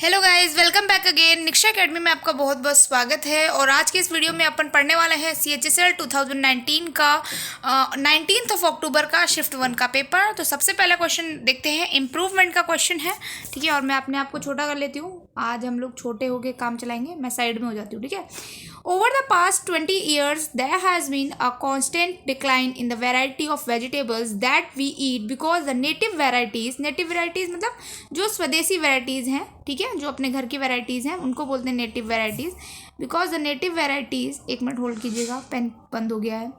Hello guys, welcome back again. Niksha academy में आपका बहुत बहुत स्वागत है। और आज के इस वीडियो में अपन पढ़ने वाले हैं CHSL 2019 का 19 अक्टूबर का शिफ्ट 1 का पेपर। तो सबसे पहला क्वेश्चन देखते हैं, इम्प्रूवमेंट का क्वेश्चन है, ठीक है। और मैं अपने आप को छोटा कर लेती हूँ, आज हम लोग छोटे होके काम चलाएंगे, मैं साइड में हो जाती हूँ, ठीक है। Over the past 20 years there has been a constant decline in the variety of vegetables that we eat because the native varieties मतलब जो स्वदेशी वैरायटीज़ हैं, ठीक है, जो अपने घर की वैरायटीज़ हैं उनको बोलते हैं native varieties. Because the native varieties, एक मिनट होल्ड कीजिएगा, पेन बंद हो गया है।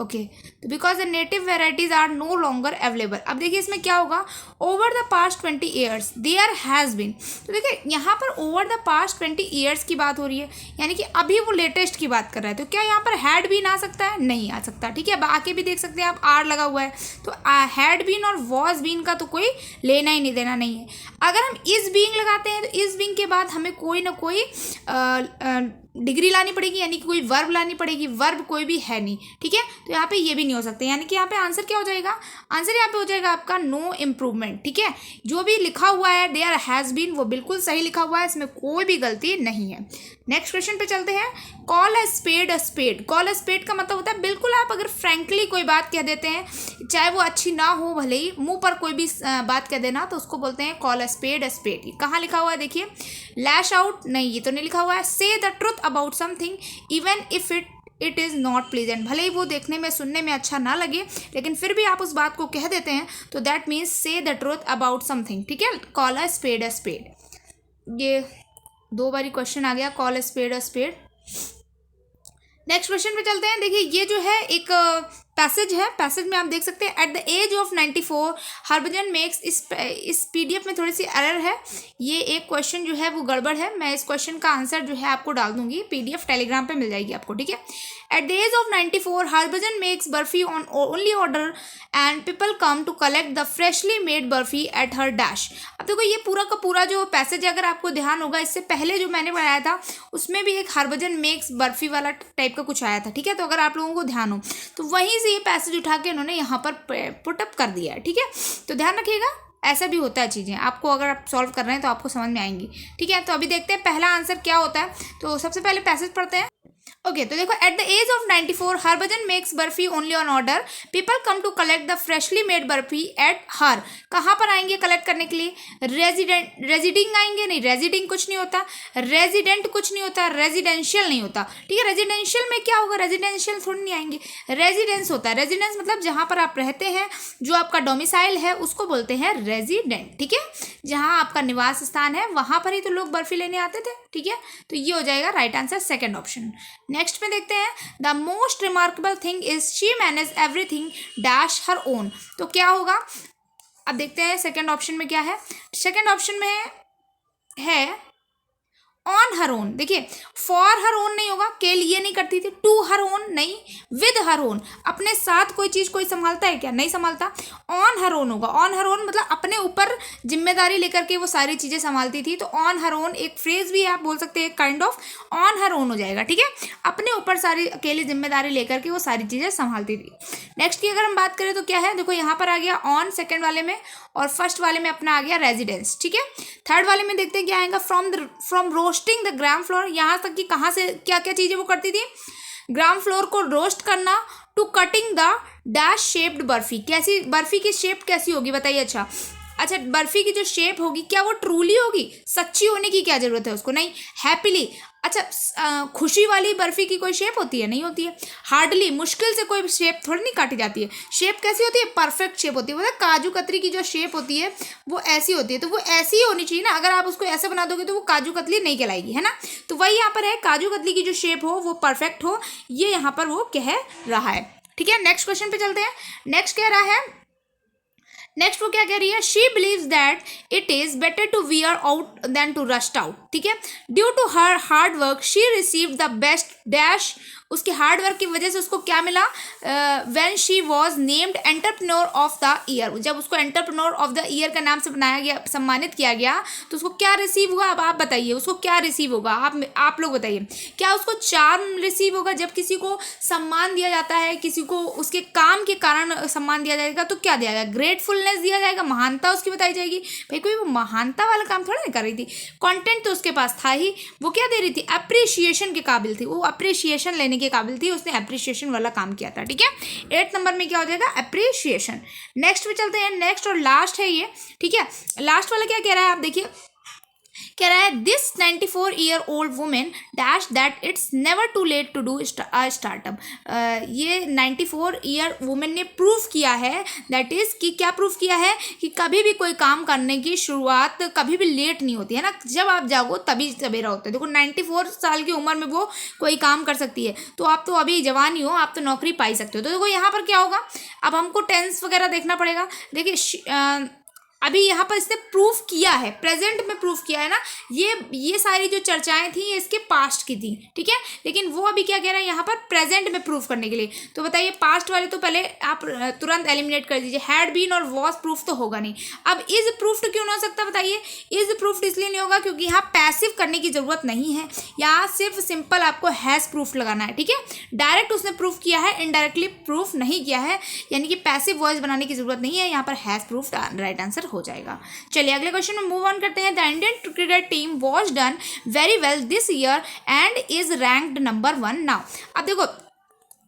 ओके, तो because the native varieties are no longer available. अब देखिए इसमें क्या होगा, over the past 20 years there has been. तो देखिए यहाँ पर ओवर द पास्ट 20 years की बात हो रही है, यानी कि अभी वो लेटेस्ट की बात कर रहा है। तो क्या यहाँ पर हैड बीन आ सकता है? नहीं आ सकता, ठीक है। अब आके भी देख सकते हैं आप, आर लगा हुआ है, तो हैड बीन और वॉज बीन का तो कोई लेना ही नहीं देना नहीं है। अगर हम इज बीइंग लगाते हैं तो इज बीइंग के बाद हमें कोई ना कोई डिग्री लानी पड़ेगी, यानी कि कोई वर्ब लानी पड़ेगी। वर्ब कोई भी है नहीं, ठीक है। तो यहाँ पे ये भी नहीं हो सकते, यानी कि यहाँ पे आंसर क्या हो जाएगा? आंसर यहाँ पे हो जाएगा आपका नो इम्प्रूवमेंट, ठीक है। जो भी लिखा हुआ है देयर हैज़ बीन, वो बिल्कुल सही लिखा हुआ है, इसमें कोई भी गलती नहीं है। नेक्स्ट क्वेश्चन पे चलते हैं। Call a spade a spade. Call a spade का मतलब होता है बिल्कुल आप अगर फ्रेंकली कोई बात कह देते हैं, चाहे वो अच्छी ना हो, भले ही मुंह पर कोई भी बात कह देना, तो उसको बोलते हैं call a spade a spade. कहाँ लिखा हुआ है देखिए, लैश आउट, नहीं ये तो नहीं लिखा हुआ है। से the truth about something even if it is not pleasant. भले ही वो देखने में सुनने में अच्छा ना लगे, लेकिन फिर भी आप उस बात को कह देते हैं, तो that means say the truth about something, ठीक है। Call a spade a spade, ये दो बारी क्वेश्चन आ गया, call a spade a spade. Next question पे चलते हैं। देखिए ये जो है एक पैसेज है, पैसेज में आप देख सकते हैं, at the age of 94 Harbhajan makes, इस PDF में थोड़ी सी एरर है, ये एक क्वेश्चन जो है वो गड़बड़ है। मैं इस क्वेश्चन का आंसर जो है आपको डाल दूंगी, PDF टेलीग्राम पे मिल जाएगी आपको, ठीक है। At the age of 94 Harbhajan makes barfi on only order and people come to collect the freshly made barfi at her dash. अब देखो ये पूरा का पूरा जो पैसेज, अगर आपको ध्यान होगा, इससे पहले जो मैंने बनाया था उसमें भी एक हरभजन मेक्स बर्फी वाला टाइप का कुछ आया था, ठीक है। तो अगर आप लोगों को ध्यान हो तो वहीं से ये पैसेज उठा के इन्होंने यहाँ पर पुटअप कर दिया है, ठीक है। तो ध्यान रखिएगा, ऐसा भी होता है चीज़ें, आपको अगर आप सॉल्व कर रहे हैं तो आपको समझ में आएंगी, ठीक है। तो अभी देखते हैं पहला आंसर क्या होता है। तो सबसे पहले पैसेज पढ़ते हैं। ओके, तो देखो, at the age of 94 Harbhajan makes barfi only on order, people come to collect the freshly made barfi at her. कहाँ पर आएंगे कलेक्ट करने के लिए? रेजिडिंग आएंगे, नहीं रेजिडिंग कुछ नहीं होता, रेजिडेंट कुछ नहीं होता, रेजिडेंशियल नहीं होता, ठीक है। रेजिडेंशियल में क्या होगा, रेजिडेंशियल थोड़ी नहीं आएंगे, रेजिडेंस होता है। रेजिडेंस मतलब जहाँ पर आप रहते हैं, जो आपका डोमिसाइल है, उसको बोलते हैं रेजिडेंट, ठीक है। जहाँ आपका निवास स्थान है वहाँ पर ही तो लोग बर्फी लेने आते थे, ठीक है। तो ये हो जाएगा right answer, second option. Next में देखते हैं, the most remarkable thing is she manage everything dash her own. तो क्या होगा, अब देखते हैं सेकंड ऑप्शन में क्या है। सेकंड ऑप्शन में है ऑन हर ओन। देखिए फॉर हर ओन नहीं होगा, के लिए नहीं करती थी, टू हर ओन नहीं, विद हर ओन। अपने साथ कोई चीज़ कोई संभालता है क्या? नहीं संभालता। ऑन हर ओन होगा। ऑन हर ओन मतलब अपने ऊपर जिम्मेदारी लेकर के वो सारी चीज़ें संभालती थी। तो ऑन हर ओन एक फ्रेज भी आप बोल सकते हैं, kind of on her own हो जाएगा, ठीक है। अपने ऊपर सारी अकेली जिम्मेदारी लेकर के वो सारी चीज़ें संभालती थी। नेक्स्ट की अगर हम बात करें तो क्या है, देखो यहाँ पर आ गया ऑन सेकेंड वाले में, और फर्स्ट वाले में अपना आ गया रेजिडेंस, ठीक है। थर्ड वाले में देखते हैं क्या आएगा, from roasting the gram floor. यहाँ तक कि कहाँ से क्या क्या चीज़ें वो करती थी, ग्राम फ्लोर को रोस्ट करना, to cutting the dash shaped barfi. कैसी बर्फी की शेप कैसी होगी बताइए? अच्छा, बर्फी की जो शेप होगी क्या वो ट्रूली होगी? सच्ची होने की क्या जरूरत है उसको? नहीं, हैप्पीली। अच्छा, खुशी वाली बर्फी की कोई शेप होती है? नहीं होती है। हार्डली, मुश्किल से कोई शेप थोड़ी नहीं काटी जाती है। शेप कैसी होती है? परफेक्ट शेप होती है। मतलब काजू कतरी की जो शेप होती है वो ऐसी होती है, तो वो ऐसी ही होनी चाहिए ना। अगर आप उसको ऐसे बना दोगे तो वो काजू कतली नहीं कहलाएगी, है ना। तो वही यहाँ पर है, काजू कतली की जो शेप हो वो परफेक्ट हो, ये यहाँ पर वो कह रहा है, ठीक है। नेक्स्ट क्वेश्चन पे चलते हैं। नेक्स्ट कह रहा है, नेक्स्ट वो क्या कह रही है, she believes that it is better to wear out than to rust out, ठीक है। Due to her hard work she received the best dash उसके हार्ड वर्क की वजह से उसको क्या मिला, when she was named entrepreneur of the year, जब उसको एंटरप्रेन्योर ऑफ द ईयर का नाम से बनाया गया, सम्मानित किया गया, तो उसको क्या रिसीव हुआ। अब आप बताइए उसको क्या रिसीव होगा, आप लोग बताइए। क्या उसको चार्म रिसीव होगा? जब किसी को सम्मान दिया जाता है, किसी को उसके काम के कारण सम्मान दिया जाएगा, तो क्या दिया जाएगा, ग्रेटफुलनेस दिया जाएगा, महानता उसकी बताई जाएगी। भाई कोई वो महानता वाला काम थोड़ा नहीं कर रही थी, कंटेंट तो उसके पास था ही, वो क्या दे रही थी, अप्रिशिएशन के काबिल थी, वो अप्रिशिएशन लेने के काबिल थी, उसने अप्रिशिएशन वाला काम किया था। ठीक है, 8 नंबर में क्या हो जाएगा, अप्रिशिएशन। नेक्स्ट पे चलते हैं, नेक्स्ट और लास्ट है ये। ठीक है, लास्ट वाला क्या कह रहा है, आप देखिए, कह रहा है this 94 old women dash that it's never too late to do a startup. ये 94 वुमेन ने प्रूफ किया है, दैट इज़ कि क्या प्रूफ किया है कि कभी भी कोई काम करने की शुरुआत कभी भी लेट नहीं होती है ना, जब आप जागो तभी सवेरा होता है। देखो 94 साल की उम्र में वो कोई काम कर सकती है, तो आप तो अभी जवान ही हो, आप तो नौकरी पा ही सकते हो। तो देखो यहाँ पर क्या होगा, अब हमको टेंस वगैरह देखना पड़ेगा। देखिए अभी यहाँ पर इसने प्रूफ किया है, प्रेजेंट में प्रूफ किया है ना, ये सारी जो चर्चाएं थी ये इसके पास्ट की थी। ठीक है, लेकिन वो अभी क्या कह रहा है यहाँ पर प्रेजेंट में प्रूफ करने के लिए। तो बताइए पास्ट वाले तो पहले आप तुरंत एलिमिनेट कर दीजिए, हैड बीन और वॉज प्रूफ तो होगा नहीं। अब इज प्रूफ्ड क्यों ना हो सकता, बताइए। इज प्रूफ्ड इसलिए नहीं होगा क्योंकि यहाँ पैसिव करने की जरूरत नहीं है, यहाँ सिर्फ सिंपल आपको हैज प्रूफ लगाना है। ठीक है, डायरेक्ट उसने प्रूफ किया है, इनडायरेक्टली प्रूफ नहीं किया है, यानी कि पैसिव वॉइस बनाने की जरूरत नहीं है, यहाँ पर हैज प्रूफ राइट आंसर हो जाएगा। चलिए अगले क्वेश्चन में मूव ऑन करते हैं। The Indian cricket team was done very well this year and is ranked number 1 now. अब देखो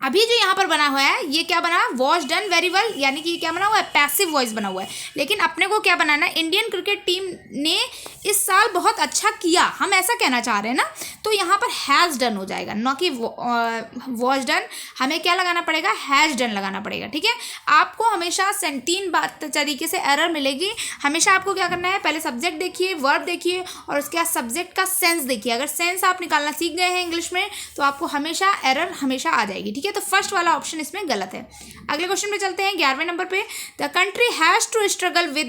अभी जो यहाँ पर बना हुआ है ये क्या बना, वॉज डन वेरी वेल, यानी कि क्या बना हुआ है, पैसिव वॉइस बना हुआ है। लेकिन अपने को क्या बनाना है, इंडियन क्रिकेट टीम ने इस साल बहुत अच्छा किया, हम ऐसा कहना चाह रहे हैं ना, तो यहाँ पर हैज़ डन हो जाएगा, ना कि वॉज डन। हमें क्या लगाना पड़ेगा, हैज़ डन लगाना पड़ेगा। ठीक है, आपको हमेशा 3 बात तरीके से एरर मिलेगी। हमेशा आपको क्या करना है, पहले सब्जेक्ट देखिए, वर्ब देखिए, और उसके बाद सब्जेक्ट का सेंस देखिए। अगर सेंस आप निकालना सीख गए हैं इंग्लिश में तो आपको हमेशा एरर हमेशा आ जाएगी। ठीक है, तो फर्स्ट वाला ऑप्शन इसमें गलत है। अगले क्वेश्चन पे चलते हैं, 11वें नंबर पे। The country has to struggled with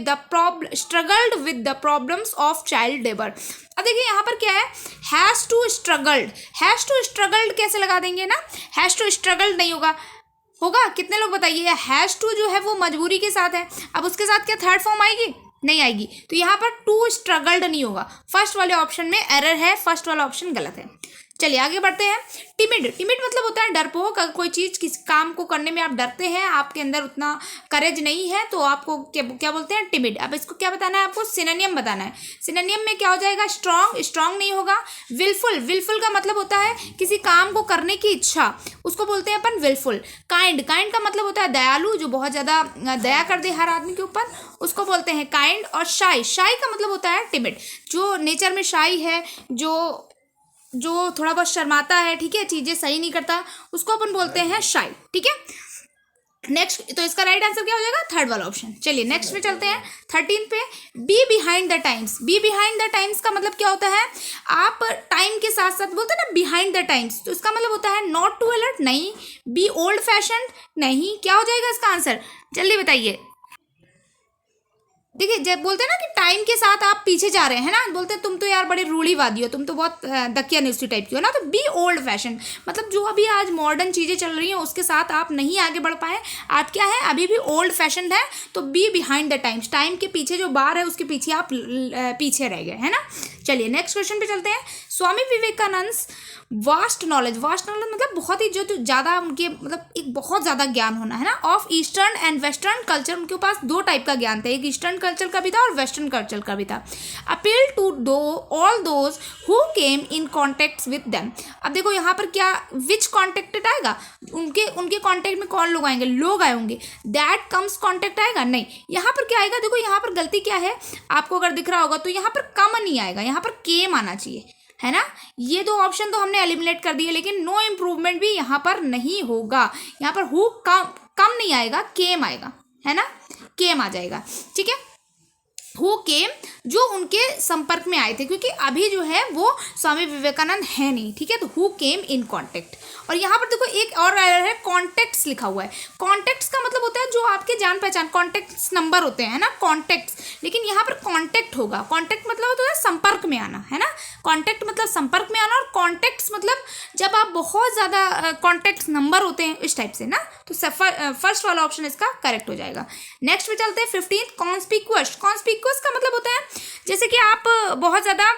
the problems of child labour. अब देखिए यहाँ पर क्या है, हैज टू स्ट्रगल्ड कैसे लगा देंगे ना, हैज टू स्ट्रगल्ड नहीं होगा कितने लोग बताइए, हैज टू जो है वो मजबूरी के साथ है, अब उसके साथ क्या थर्ड फॉर्म आएगी, नहीं आएगी, तो यहाँ पर टू स्ट्रगल्ड नहीं होगा। फर्स्ट वाले ऑप्शन में एरर है, फर्स्ट वाला ऑप्शन गलत है। चलिए आगे बढ़ते हैं। टिमिड मतलब होता है डरपोक, अगर कोई चीज़ किस काम को करने में आप डरते हैं, आपके अंदर उतना करेज नहीं है, तो आपको क्या बोलते हैं, टिमिड। अब इसको क्या बताना है, आपको सिनोनियम बताना है। सिनोनियम में क्या हो जाएगा, स्ट्रॉन्ग नहीं होगा। विलफुल का मतलब होता है किसी काम को करने की इच्छा, उसको बोलते हैं अपन विलफुल। काइंड का मतलब होता है दयालु, जो बहुत ज़्यादा दया कर दे हर आदमी के ऊपर, उसको बोलते हैं काइंड। और शाई का मतलब होता है टिमिड, जो नेचर में शाई है, जो थोड़ा बहुत शर्माता है, ठीक है, चीज़ें सही नहीं करता, उसको अपन बोलते हैं शाई। ठीक है, नेक्स्ट, तो इसका राइट आंसर क्या हो जाएगा, थर्ड वाला ऑप्शन। चलिए नेक्स्ट पे चलते हैं, 13 पे। बी बिहाइंड द टाइम्स का मतलब क्या होता है, आप टाइम के साथ साथ बोलते हैं ना बिहाइंड द टाइम्स, तो इसका मतलब होता है नॉट टू अलर्ट, नहीं, बी ओल्ड फैशन, नहीं, क्या हो जाएगा इसका आंसर, जल्दी बताइए। देखिए जब बोलते हैं ना कि टाइम के साथ आप पीछे जा रहे हैं ना, बोलते हैं तुम तो यार बड़े रूढ़ीवादी हो, तुम तो बहुत दकिया न्यूज़ टाइप की हो ना, तो बी ओल्ड फैशन मतलब जो अभी आज मॉडर्न चीज़ें चल रही हैं उसके साथ आप नहीं आगे बढ़ पाए, आप क्या है, अभी भी ओल्ड फैशन है, तो be behind the times, time के पीछे जो बार है उसके पीछे आप पीछे रह गए, है ना। चलिए नेक्स्ट क्वेश्चन पे चलते हैं। स्वामी विवेकानंद वास्ट नॉलेज मतलब बहुत ही जो ज़्यादा उनके मतलब एक बहुत ज़्यादा ज्ञान होना है ना, of eastern and western culture, उनके पास 2 टाइप का ज्ञान था, एक ईस्टर्न कल्चर का भी था और वेस्टर्न कल्चर का भी था। Appeal to all those who came in contact with them. अब देखो यहाँ पर क्या विच कॉन्टेक्टेड आएगा, उनके कॉन्टेक्ट में कौन लोग आएंगे, लोग आए होंगे, दैट कम्स कॉन्टेक्ट आएगा, नहीं, यहाँ पर क्या आएगा, देखो यहाँ पर गलती क्या है, आपको अगर दिख रहा होगा तो यहाँ पर कम नहीं आएगा, यहाँ पर केम आना चाहिए, है ना। ये 2 ऑप्शन तो हमने एलिमिनेट कर दिए, लेकिन नो इम्प्रूवमेंट भी यहाँ पर नहीं होगा, यहाँ पर हु कम नहीं आएगा, केम आएगा, है ना, केम आ जाएगा। ठीक है, हु केम जो उनके संपर्क में आए थे, क्योंकि अभी जो है वो स्वामी विवेकानंद है नहीं, ठीक है। तो हु केम इन कॉन्टेक्ट। और यहाँ पर देखो एक और एरर है, कॉन्टेक्ट्स लिखा हुआ है। कॉन्टेक्ट्स का मतलब होता है जो आपके जान पहचान, कॉन्टेक्ट्स नंबर होते हैं ना, कॉन्टेक्ट्स, लेकिन यहाँ पर कॉन्टेक्ट होगा। कॉन्टेक्ट मतलब होता है संपर्क में आना, है ना। कॉन्टेक्ट मतलब संपर्क में आना, और कॉन्टेक्ट्स मतलब जब आप बहुत ज़्यादा कॉन्टेक्ट्स नंबर होते हैं इस टाइप से ना, तो फर्स्ट वाला ऑप्शन इसका करेक्ट हो जाएगा। नेक्स्ट पे चलते हैं 15th, कॉन्स्पिक्यूअस। कॉन्स्पिक्यूअस का मतलब होता है जैसे कि आप बहुत ज़्यादा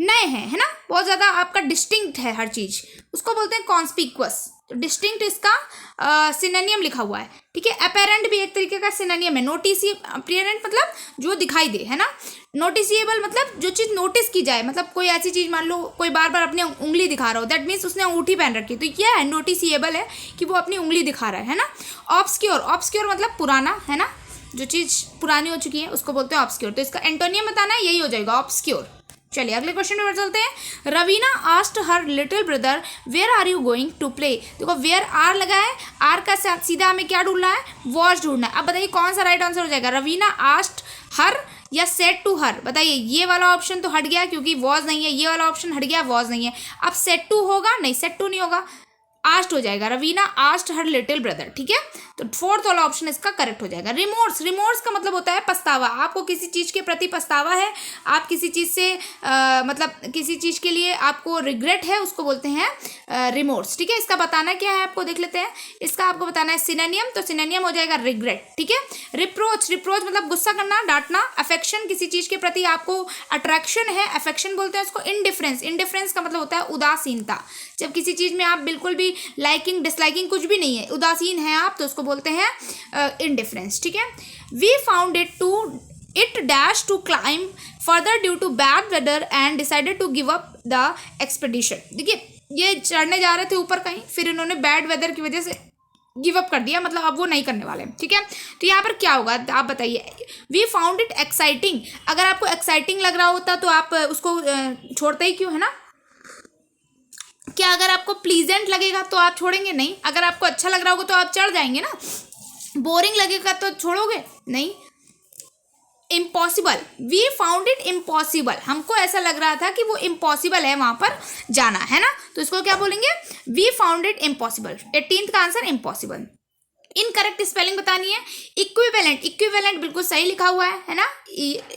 नए हैं, है ना, बहुत ज़्यादा आपका डिस्टिंक्ट है हर चीज़, उसको बोलते हैं कॉन्स्पिक्यूअस। तो डिस्टिंक्ट इसका सिनोनियम लिखा हुआ है, ठीक है। अपेरेंट भी एक तरीके का सिनोनियम है। अपेरेंट मतलब जो दिखाई दे, है ना। नोटिसिएबल मतलब जो चीज़ नोटिस की जाए, मतलब कोई ऐसी चीज़, मान लो कोई बार बार अपनी उंगली दिखा रहा हो, दैट मीन्स उसने अंगूठी पहन रखी है, तो क्या है, नोटिसिएबल है कि वो अपनी उंगली दिखा रहा है ना। ऑब्सक्योर, ऑब्सक्योर मतलब पुराना, है ना, जो चीज़ पुरानी हो चुकी है उसको बोलते हैं ऑब्सक्योर। तो इसका एंटोनियम बताना है, यही हो जाएगा ऑब्सक्योर। चलिए अगले क्वेश्चन पे चलते हैं। Raveena asked her little brother where are you going to play. देखो वेयर आर लगा है, आर का सीधा हमें क्या ढूंढना है, वॉज ढूंढना है। अब बताइए कौन सा राइट आंसर हो जाएगा, रवीना आस्क्ड हर या सेड टू हर। बताइए ये वाला ऑप्शन तो हट गया क्योंकि वॉज नहीं है, ये वाला ऑप्शन हट गया, वॉज नहीं है। अब सेड टू होगा, नहीं सेड टू नहीं होगा, आस्ट हो जाएगा। Raveena asked her little brother, ठीक है। तो फोर्थ वाला ऑप्शन इसका करेक्ट हो जाएगा। रिमोर्स, रिमोर्स का मतलब होता है पछतावा। आपको किसी चीज़ के प्रति पछतावा है, आप किसी चीज़ से मतलब किसी चीज़ के लिए आपको रिग्रेट है, उसको बोलते हैं रिमोर्स, ठीक है। इसका बताना क्या है आपको देख लेते हैं। इसका आपको बताना है सिनोनियम, तो सिनोनियम हो जाएगा रिग्रेट, ठीक है। रिप्रोच, रिप्रोच मतलब गुस्सा करना, डांटना। अफेक्शन, किसी चीज़ के प्रति आपको अट्रैक्शन है, अफेक्शन बोलते हैं उसको। इनडिफरेंस, इनडिफरेंस का मतलब होता है उदासीनता। जब किसी चीज़ में आप बिल्कुल भी लाइकिंग डिसलाइकिंग कुछ भी नहीं है, उदासीन है आप, तो उसको बोलते हैं इनडिफरेंस, ठीक है। We found it dash to climb further due to bad weather and decided to give up the expedition. देखिए ये चढ़ने जा रहे थे ऊपर कहीं, फिर इन्होंने बैड वेदर की वजह से गिव अप कर दिया, मतलब अब वो नहीं करने वाले हैं, ठीक है। तो यहाँ पर क्या होगा आप बताइए। वी फाउंड इट एक्साइटिंग, अगर आपको एक्साइटिंग लग रहा होता तो आप उसको छोड़ते ही क्यों, है ना। क्या अगर आपको प्लीजेंट लगेगा तो आप छोड़ेंगे, नहीं। अगर आपको अच्छा लग रहा होगा तो आप चढ़ जाएंगे ना। बोरिंग लगेगा तो छोड़ोगे, नहीं। Impossible, we found it impossible, हमको ऐसा लग रहा था कि वो इम्पॉसिबल है वहां पर जाना, है ना। तो इसको क्या बोलेंगे, we found it impossible. 18th का आंसर इम्पॉसिबल। इनकरेक्ट स्पेलिंग बतानी है। इक्विवेलेंट, इक्विवेलेंट बिल्कुल सही लिखा हुआ है ना,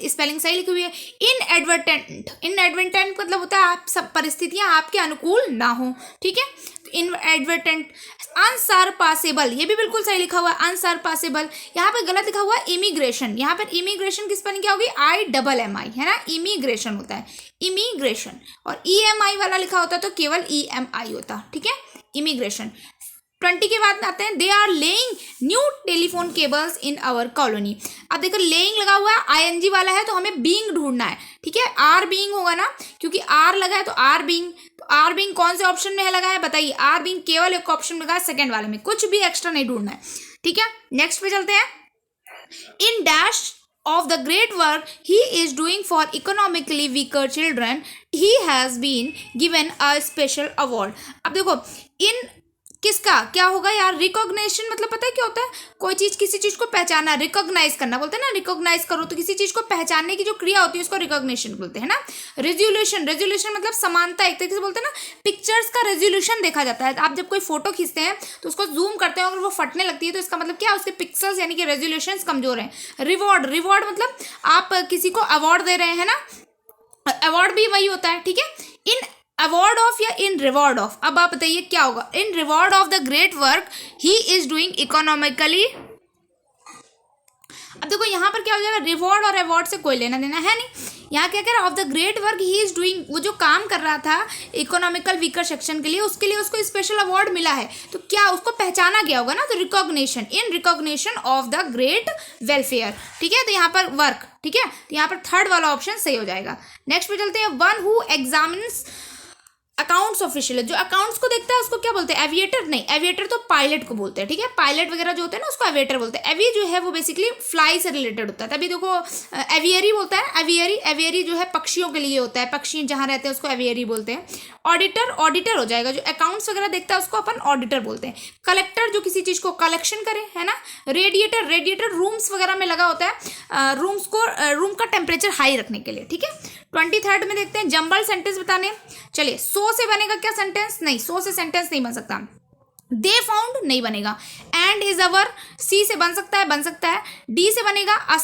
स्पेलिंग सही लिखी हुई है। इनएडवर्टेंट, इनएडवर्टेंट मतलब होता है आप सब परिस्थितियां आपके अनुकूल ना हो, ठीक है। तो इनएडवर्टेंट। अनसरपासेबल, ये भी बिल्कुल सही लिखा हुआ है, अनसरपासेबल। यहाँ पर गलत लिखा हुआ है इमिग्रेशन, यहाँ पर इमिग्रेशन की स्पेलिंग क्या होगी, IMMI, है ना, इमिग्रेशन होता है इमिग्रेशन। और EMI वाला लिखा होता तो केवल EMI होता, ठीक है, इमिग्रेशन। 20 के बाद आते हैं। They are laying new telephone cables in our colony. अब देखो लेइंग लगा हुआ है, ING वाला है, तो हमें बीइंग ढूंढना है, ठीक है। आर बीइंग होगा ना, क्योंकि आर लगा है तो आर बीइंग। तो आर बीइंग कौन से ऑप्शन में है लगा है बताइए। आर बीइंग केवल एक ऑप्शन में लगा है, सेकंड वाले में, कुछ भी एक्स्ट्रा नहीं ढूंढना है, ठीक है। नेक्स्ट पे चलते हैं। In dash of the great work he is doing for economically weaker children he has been given a special award। अब देखो इन किसका क्या होगा यार, रिकॉग्निशन मतलब पता है क्या होता है, कोई चीज किसी चीज को पहचाना, रिकॉग्नाइज करना बोलते हैं ना, रिकॉग्नाइज करो, तो किसी चीज को पहचानने की जो क्रिया होती है उसको रिकॉग्निशन बोलते हैं ना। रेजोल्यूशन, रेजोल्यूशन मतलब समानता, एक तरीके से बोलते हैं ना, पिक्चर्स का रेजोल्यूशन देखा जाता है। आप जब कोई फोटो खींचते हैं तो उसको जूम करते हैं, अगर वो फटने लगती है तो इसका मतलब क्या, उसके पिक्सल्स यानी कि रेजोल्यूशन कमजोर हैं। रिवॉर्ड, रिवॉर्ड मतलब आप किसी को अवार्ड दे रहे हैं ना, अवार्ड भी वही होता है, ठीक है। इन अवार्ड ऑफ या इन रिवॉर्ड ऑफ, अब आप बताइए क्या होगा। In reward of the great work he is doing economically. अब देखो यहाँ पर क्या हो जाएगा, रिवॉर्ड और अवार्ड से कोई लेना देना है नहीं। यहाँ क्या कह रहा है, of the great work he is doing, वो जो काम कर रहा था इकोनॉमिकल वीकर सेक्शन के लिए, उसके लिए उसको स्पेशल अवार्ड मिला है, तो क्या उसको पहचाना गया होगा ना, तो recognition, in recognition of the great welfare, ठीक है। तो यहाँ पर वर्क, ठीक है, तो यहाँ पर थर्ड वाला ऑप्शन सही हो जाएगा। नेक्स्ट पे चलते हैं। One who examines accounts official है, जो अकाउंट्स को देखता है उसको क्या बोलते हैं, एविएटर नहीं, एविएटर तो पायलट को बोलते हैं, ठीक है, पायलट वगैरह जो होते हैं ना उसको एविएटर बोलते हैं। एवी जो है वो बेसिकली फ्लाई से रिलेटेड होता है, तभी देखो एवियरी बोलता है, एवियरी, एवियरी जो है पक्षियों के लिए होता है, पक्षी जहाँ रहते हैं उसको एवियरी बोलते हैं। ऑडिटर, ऑडिटर हो जाएगा, जो अकाउंट्स वगैरह देखता है उसको अपन ऑडिटर बोलते हैं। कलेक्टर, जो किसी चीज़ को कलेक्शन करे, है ना। रेडिएटर, रेडिएटर रूम्स वगैरह में लगा होता है, रूम्स को, रूम का टेम्परेचर हाई रखने के लिए, ठीक है। 23rd में देखते हैं जंबल सेंटेंस बताने। चलिए, सो से बनेगा क्या सेंटेंस, नहीं, सो से सेंटेंस नहीं बन सकता। दे फाउंड नहीं बनेगा। एंड इज अवर, सी से बन सकता है, बन सकता है। डी से बनेगा अ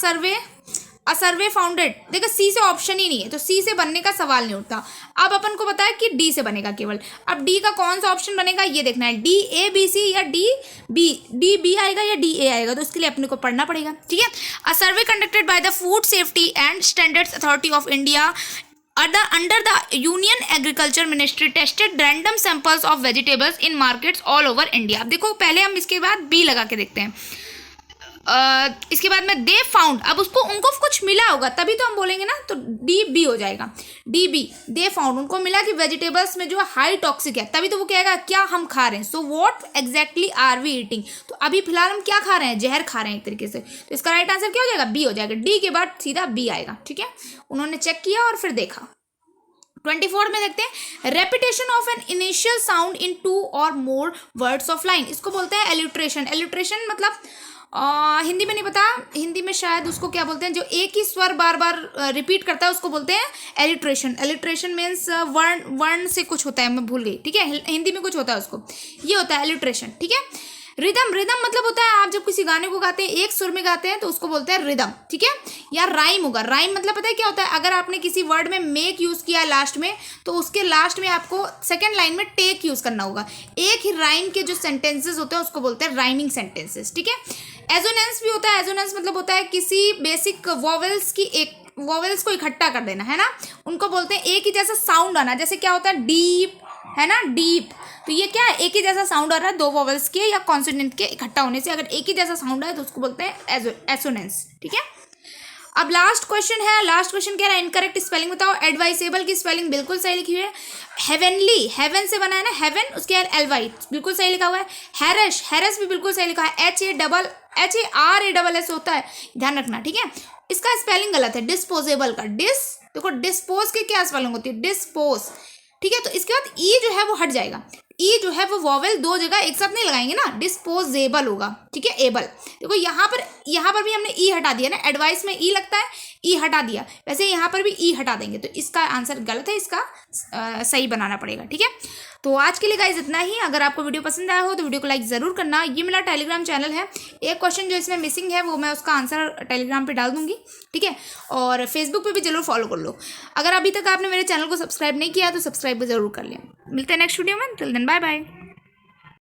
सर्वे फाउंडेड, देखो सी से ऑप्शन ही नहीं है तो सी से बनने का सवाल नहीं उठता। अब अपन को पता है कि डी से बनेगा केवल। अब डी का कौन सा ऑप्शन बनेगा ये देखना है, डी ए बी सी या डी बी आएगा या डी ए आएगा, तो इसके लिए अपने को पढ़ना पड़ेगा, ठीक है। A survey conducted by the food safety and standards authority of India under the Union Agriculture Ministry tested random samples of vegetables in markets all over India। अब देखो पहले हम इसके बाद बी लगा के देखते हैं। इसके बाद में दे फाउंड, अब उसको उनको कुछ मिला होगा तभी तो हम बोलेंगे ना, तो डी बी हो जाएगा। डी बी, दे फाउंड, उनको मिला कि वेजिटेबल्स में जो हाई टॉक्सिक है, तभी तो वो कहेगा क्या हम खा रहे हैं। So what exactly are we eating, तो अभी फिलहाल हम क्या खा रहे हैं, जहर खा रहे हैं एक तरीके से, तो इसका राइट आंसर क्या हो जाएगा, बी हो जाएगा। डी के बाद सीधा बी आएगा, ठीक है। उन्होंने चेक किया और फिर देखा। 24 में देखते हैं repetition of an initial sound in 2 और मोर वर्ड्स ऑफ लाइन, इसको बोलते हैं एल्यूट्रेशन। एल्यूट्रेशन मतलब हिंदी में नहीं पता, हिंदी में शायद उसको क्या बोलते हैं, जो एक ही स्वर बार बार रिपीट करता है उसको बोलते हैं एल्यूट्रेशन। एल्यूट्रेशन मीन्स वर्ण से कुछ होता है, मैं भूल गई, ठीक है, हिंदी में कुछ होता है उसको, ये होता है एल्यूट्रेशन, ठीक है। रिदम, रिदम मतलब होता है आप जब किसी गाने को गाते हैं एक सुर में गाते हैं तो उसको बोलते हैं रिदम, ठीक है। या राइम होगा, राइम मतलब पता है क्या होता है, अगर आपने किसी वर्ड में मेक यूज किया है लास्ट में, तो उसके लास्ट में आपको सेकंड लाइन में टेक यूज करना होगा। एक ही राइम के जो सेंटेंसेस होते हैं उसको बोलते हैं राइमिंग सेंटेंसेस, ठीक है। एजोनेंस भी होता है, एजोनेंस मतलब होता है किसी बेसिक वॉवेल्स की एक वॉवेल्स को इकट्ठा कर देना, है ना, उनको बोलते हैं एक ही जैसा साउंड आना, जैसे क्या होता है डीप, है ना, डीप, तो ये क्या है, एक ही जैसा साउंड आ रहा है दो वॉवेल्स के या कॉन्सोनेंट के इकट्ठा होने से, अगर एक ही जैसा साउंड आए तो उसको बोलते हैं एसोनेंस, ठीक है। अब लास्ट क्वेश्चन है, लास्ट क्वेश्चन क्या है, इनकरेक्ट स्पेलिंग बताओ। एडवाइसेबल की स्पेलिंग बिल्कुल सही लिखी हुई है। हेवनली, हेवन से बना है ना, हेवन, उसके बाद एलवाई बिल्कुल सही लिखा हुआ है। हैरश, हैरस भी बिल्कुल सही लिखा है, HARASS होता है, ध्यान रखना, ठीक है। इसका स्पेलिंग गलत है, डिस्पोजेबल का, देखो डिस्पोज की क्या स्पेलिंग होती है, डिस्पोज, ठीक है। तो इसके बाद ई जो है वो हट जाएगा, ई जो है वो वॉवेल दो जगह एक साथ नहीं लगाएंगे ना, डिस्पोजेबल होगा, ठीक है, एबल। देखो यहाँ पर भी हमने ई हटा दिया ना, एडवाइस में ई लगता है, ई हटा दिया, वैसे यहाँ पर भी ई हटा देंगे, तो इसका आंसर गलत है, इसका सही बनाना पड़ेगा, ठीक है। तो आज के लिए गाइज इतना ही। अगर आपको वीडियो पसंद आया हो तो वीडियो को लाइक ज़रूर करना। ये मेरा टेलीग्राम चैनल है, एक क्वेश्चन जो इसमें मिसिंग है वो मैं उसका आंसर टेलीग्राम पे डाल दूंगी, ठीक है। और फेसबुक पे भी जरूर फॉलो कर लो। अगर अभी तक आपने मेरे चैनल को सब्सक्राइब नहीं किया तो सब्सक्राइब ज़रूर कर लें। मिलते हैं नेक्स्ट वीडियो में, टिल देन बाय बाय।